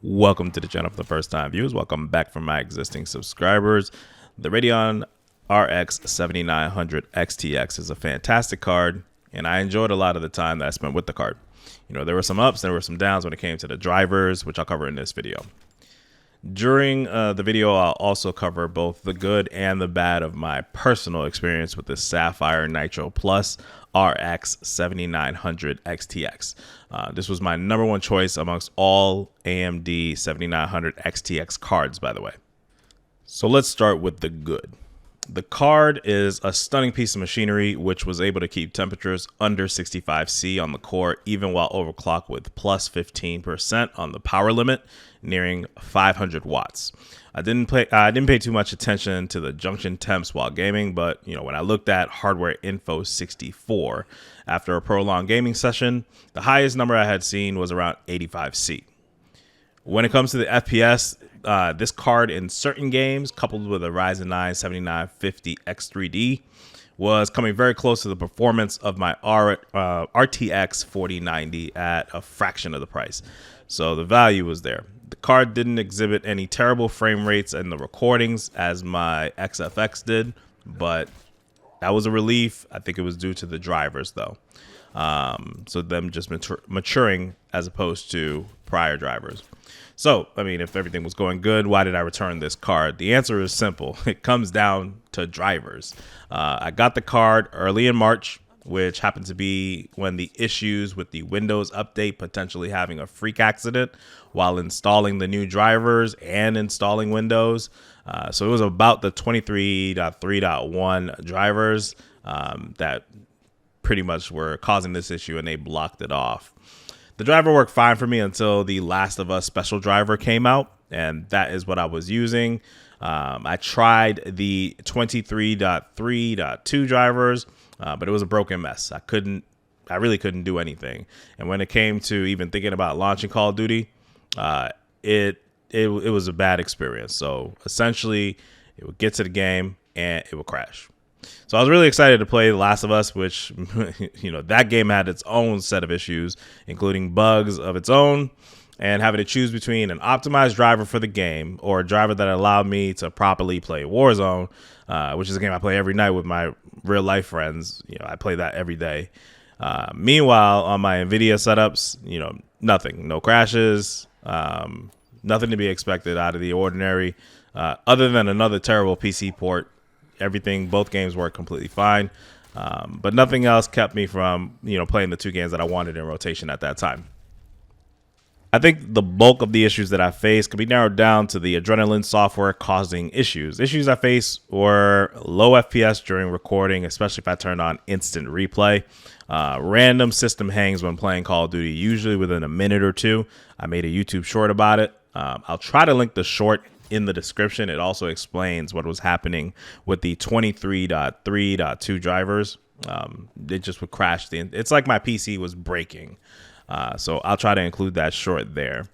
Welcome to the channel for the first time viewers. Welcome back from my existing subscribers. The Radeon RX 7900 XTX is a fantastic card, and I enjoyed a lot of the time that I spent with the card. You know, there were some ups, there were some downs when it came to the drivers, which I'll cover in this video. During the video, I'll also cover both the good and the bad of my personal experience with the Sapphire Nitro Plus RX 7900 XTX. This was my #1 choice amongst all AMD 7900 XTX cards, by the way. So let's start with the good. The card is a stunning piece of machinery which was able to keep temperatures under 65°C on the core even while overclocked with plus 15% on the power limit, nearing 500 watts. I didn't pay too much attention to the junction temps while gaming, but when I looked at hardware info 64 after a prolonged gaming session, the highest number I had seen was around 85°C. When it comes to the FPS, this card in certain games, coupled with a Ryzen 9 7950 X3D, was coming very close to the performance of my RTX 4090 at a fraction of the price. So the value was there. The card didn't exhibit any terrible frame rates in the recordings as my XFX did, but that was a relief. I think it was due to the drivers, though. So them just maturing as opposed to prior drivers. So, I mean, if everything was going good, why did I return this card? The answer is simple. It comes down to drivers. I got the card early in March, which happened to be when the issues with the Windows update potentially having a freak accident while installing the new drivers and installing Windows. So it was about the 23.3.1 drivers that pretty much were causing this issue, and they blocked it off. The driver worked fine for me until the Last of Us special driver came out, and that is what I was using. I tried the 23.3.2 drivers, but it was a broken mess. I really couldn't do anything. And when it came to even thinking about launching Call of Duty, it was a bad experience. So essentially, it would get to the game and it would crash. So I was really excited to play The Last of Us, which, that game had its own set of issues, including bugs of its own, and having to choose between an optimized driver for the game or a driver that allowed me to properly play Warzone, which is a game I play every night with my real life friends. I play that every day. Meanwhile, on my Nvidia setups, nothing, no crashes, nothing to be expected out of the ordinary, other than another terrible PC port. Both games worked completely fine, but nothing else kept me from, playing the two games that I wanted in rotation at that time. I think the bulk of the issues that I faced could be narrowed down to the Adrenaline software causing issues. Issues I faced were low FPS during recording, especially if I turned on instant replay. Random system hangs when playing Call of Duty, usually within a minute or two. I made a YouTube short about it. I'll try to link the short in the description. It also explains what was happening with the 23.3.2 drivers. It just would crash. It's like my PC was breaking. So I'll try to include that short there.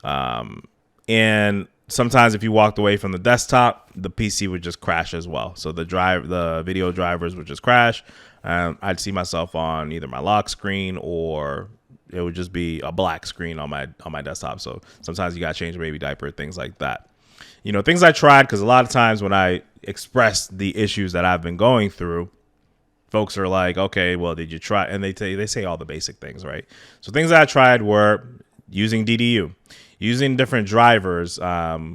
And sometimes if you walked away from the desktop, the PC would just crash as well. So the video drivers would just crash. I'd see myself on either my lock screen or it would just be a black screen on my desktop. So sometimes you got to change a baby diaper, things like that. Things I tried, because a lot of times when I express the issues that I've been going through, folks are like, okay, well, did you try? And they say all the basic things, right? So things that I tried were using DDU, using different drivers,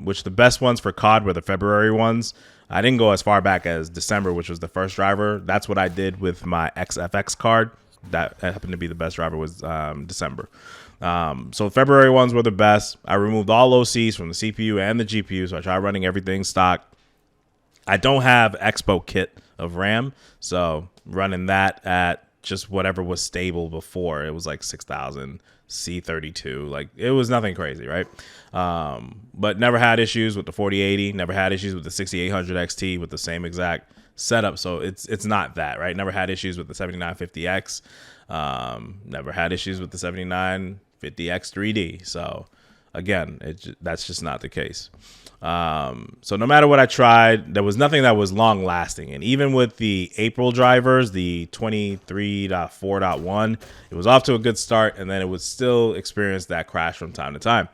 which the best ones for COD were the February ones. I didn't go as far back as December, which was the first driver. That's what I did with my XFX card. That happened to be the best driver was December. So February ones were the best. I removed all OCs from the CPU and the GPU, so I tried running everything stock. I don't have Expo kit of RAM, so running that at just whatever was stable before. It was like 6000 C32. Like, it was nothing crazy, right? But never had issues with the 4080. Never had issues with the 6800 XT with the same exact setup. So it's not that, right? Never had issues with the 7950X. Never had issues with the 7950X 3D. So Again, that's just not the case. So no matter what I tried, there was nothing that was long lasting. And even with the April drivers, the 23.4.1, it was off to a good start, and then it would still experience that crash from time to time.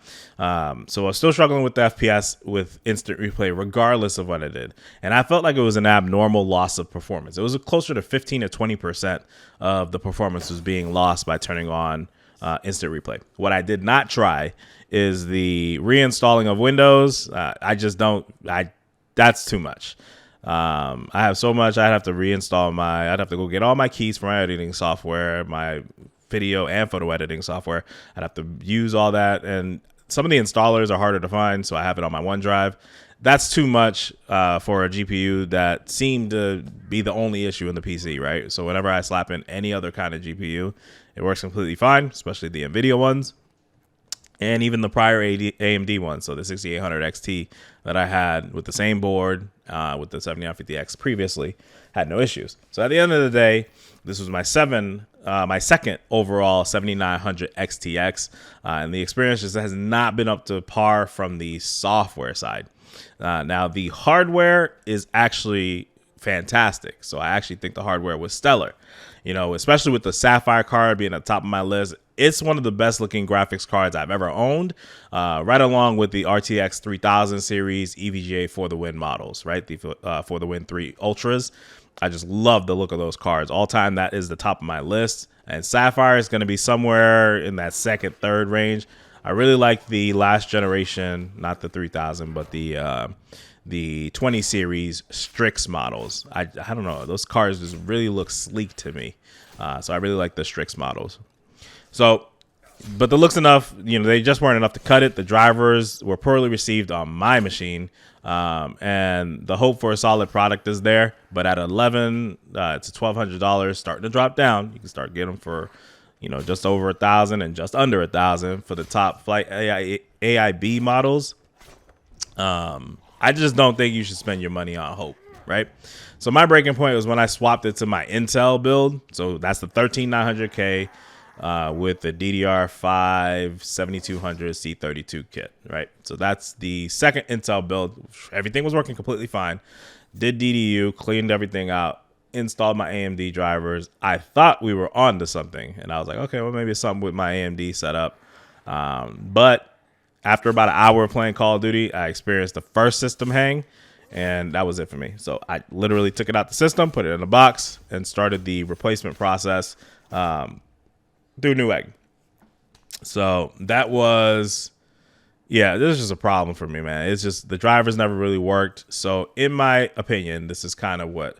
So I was still struggling with the FPS with instant replay, regardless of what I did. And I felt like it was an abnormal loss of performance. It was closer to 15 to 20% of the performance was being lost by turning on instant replay. What I did not try is the reinstalling of Windows. I just don't. That's too much. I have so much. I'd have to reinstall I'd have to go get all my keys for my editing software, my video and photo editing software. I'd have to use all that, and some of the installers are harder to find, so I have it on my OneDrive. That's too much for a GPU that seemed to be the only issue in the PC, right? So whenever I slap in any other kind of GPU, it works completely fine, especially the Nvidia ones. And even the prior AMD one, so the 6800 XT that I had with the same board with the 7950X previously, had no issues. So at the end of the day, this was my second overall 7900 XTX, and the experience just has not been up to par from the software side. Now the hardware is actually fantastic, so I actually think the hardware was stellar. You know, especially with the Sapphire card being at the top of my list. It's one of the best looking graphics cards I've ever owned, right along with the RTX 3000 series EVGA for the Win models, right? The for the Win 3 Ultras. I just love the look of those cards. All time, that is the top of my list. And Sapphire is going to be somewhere in that second, third range. I really like the last generation, not the 3000, but the 20 series Strix models. I don't know. Those cards just really look sleek to me. So I really like the Strix models. So, but the looks enough, you know, they just weren't enough to cut it. The drivers were poorly received on my machine. And the hope for a solid product is there. But at 11, it's $1,200 starting to drop down. You can start getting them for, you know, just over $1,000 and just under $1,000 for the top flight AIB models. I just don't think you should spend your money on hope, right? So my breaking point was when I swapped it to my Intel build. So that's the 13900K with the DDR5 7200 C32 kit, right? So that's the second Intel build. Everything was working completely fine. Did DDU, cleaned everything out, installed my AMD drivers. I thought we were on to something, and I was like, okay, well, maybe it's something with my AMD setup. But after about an hour of playing Call of Duty, I experienced the first system hang, and that was it for me. So I literally took it out the system, put it in a box, and started the replacement process through Newegg. So that was, yeah, this is just a problem for me, man. It's just the drivers never really worked. So in my opinion, this is kind of what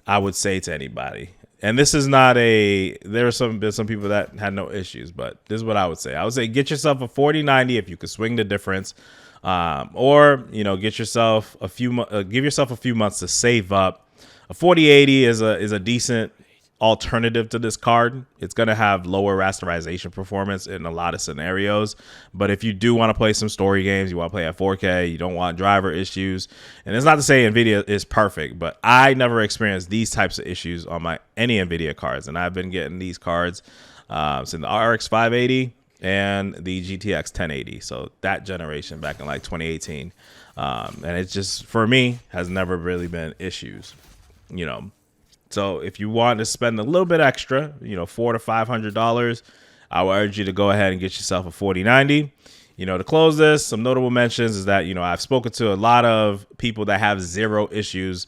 I would say to anybody. And this is not there's some people that had no issues, but this is what I would say. I would say get yourself a 4090 if you could swing the difference, or, you know, get yourself give yourself a few months to save up. A 4080 is a decent alternative to this card. It's going to have lower rasterization performance in a lot of scenarios, but if you do want to play some story games, you want to play at 4K, you don't want driver issues, and it's not to say Nvidia is perfect, but I never experienced these types of issues on any Nvidia cards, and I've been getting these cards since the RX 580 and the GTX 1080, so that generation back in like 2018, and it just, for me, has never really been issues, you know. So if you want to spend a little bit extra, you know, $400 to $500, I would urge you to go ahead and get yourself a 4090. You know, to close this, some notable mentions is that, you know, I've spoken to a lot of people that have zero issues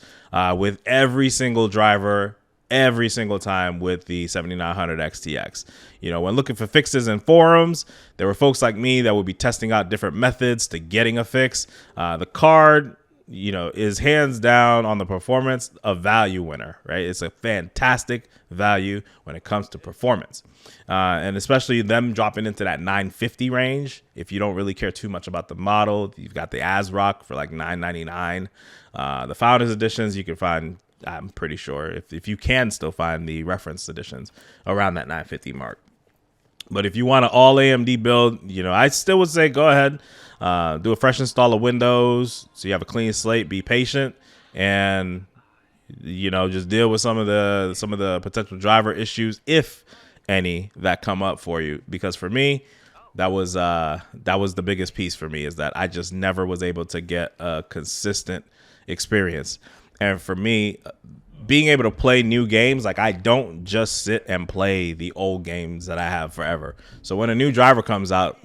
with every single driver, every single time with the 7900 XTX. You know, when looking for fixes in forums, there were folks like me that would be testing out different methods to getting a fix. The card, you know, is hands down on the performance a value winner, right? It's a fantastic value when it comes to performance. And especially them dropping into that 950 range. If you don't really care too much about the model, you've got the ASRock for like $999. The Founders Editions, you can find, I'm pretty sure, if you can still find the reference editions around that 950 mark. But if you want an all AMD build, you know, I still would say go ahead. Do a fresh install of Windows so you have a clean slate. Be patient, and, you know, just deal with some of the potential driver issues, if any, that come up for you. Because for me, That was the biggest piece for me, is that I just never was able to get a consistent experience. And for me, being able to play new games, like I don't just sit and play the old games that I have forever. So when a new driver comes out,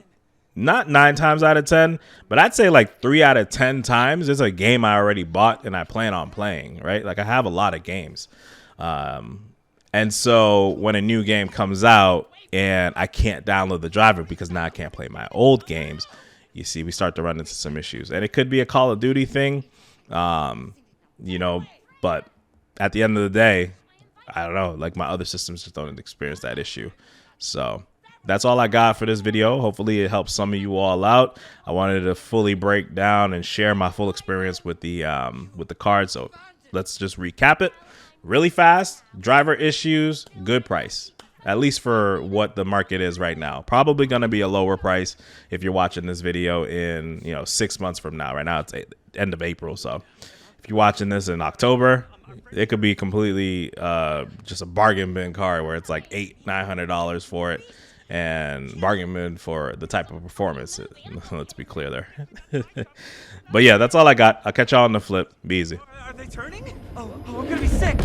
not 9 times out of 10, but I'd say like 3 out of 10 times, it's a game I already bought and I plan on playing, right? Like I have a lot of games. And so when a new game comes out and I can't download the driver because now I can't play my old games, you see, we start to run into some issues. And it could be a Call of Duty thing, you know, but at the end of the day, I don't know, like my other systems just don't experience that issue. So that's all I got for this video. Hopefully it helps some of you all out. I wanted to fully break down and share my full experience with the card. So let's just recap it really fast. Driver issues, good price, at least for what the market is right now. Probably going to be a lower price if you're watching this video in 6 months from now. Right now it's end of April. So if you're watching this in October, it could be completely just a bargain bin card where it's like $800-900 for it. And bargain bin for the type of performance. Let's be clear there. But yeah, that's all I got. I'll catch y'all on the flip. Be easy. Are they turning? Oh, I'm gonna be sick.